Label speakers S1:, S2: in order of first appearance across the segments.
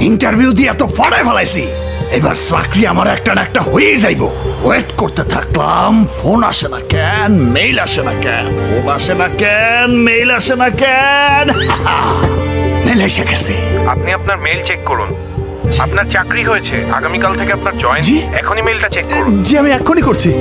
S1: Interview দিয়ে এত ফড়ায় ফেলাইছি, এবার চাকরি আমার একটা না একটা হয়েই যাইব। ওয়েট করতে থাকলাম, ফোন আসে না কেন, মেইল আসে না কেন, ফোন আসে না কেন, মেইল আসে না কেন। মেইল এসে গেছে।
S2: আপনি আপনার মেইল চেক করুন, আপনার চাকরি হয়েছে, আগামীকাল থেকে আপনার জয়েন।
S1: জি?
S2: এখনই মেইলটা চেক করুন।
S1: জি আমি এক্ষুনি করছি।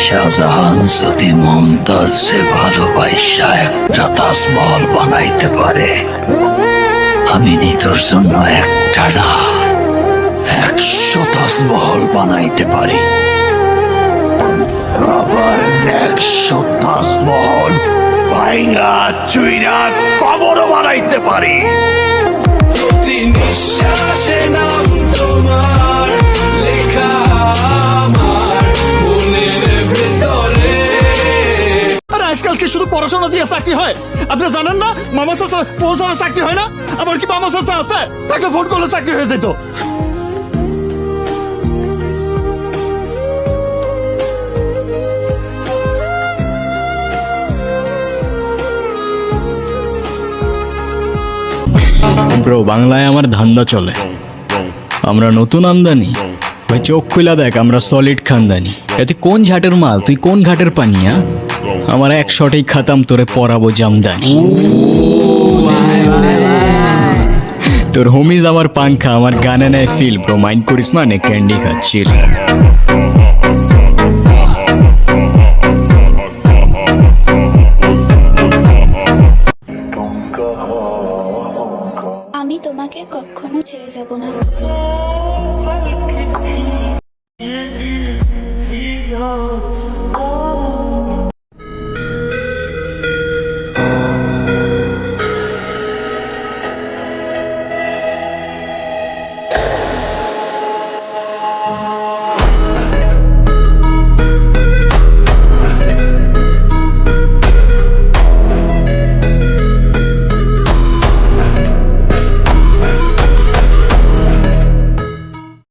S1: শাহজাহান যদি মমতাজে ভালোবাসা একটা তাজমহল বানাইতে পারে, আমি নিতর জন্য একটা না 100 তাজমহল বানাইতে পারি। আবার 100 তাজমহল ভাইঙ্গা চুইরা কবরও বানাইতে পারি।
S3: প্রতি নিঃশ্বাসে নাম তোমার লেখা আমার মনের ভেতরে।
S4: আরে আজকাল কি শুধু পড়াশোনা দিয়ে চাকরি হয়? আপনি জানেন না মামা চাচা ফোন ছাড়া চাকরি হয় না? আমার কি মামা চাচা আছে? তাকে ফোন করলে চাকরি হয়ে যেত।
S5: ব্রো, বাংলায় আমার ধান্দা চলে, আমরা নতুন আমদানি। ভাই চোখ খুলা দেখ, আমরা সলিড খানদানি। তুই কোন ঝাটের মাল, তুই কোন ঘাটের পানিয়া? আমার এক শটেই খাতাম, তোরে পরাবো জামদানি। তোর হোমিজ আমার পাংখা, আমার গানে নেয় ফিল। ব্রো মাইন্ড করিস না, নে ক্যান্ডি খাচ্ছিল।
S6: আমি তোমাকে কখনো ছেড়ে যাব না।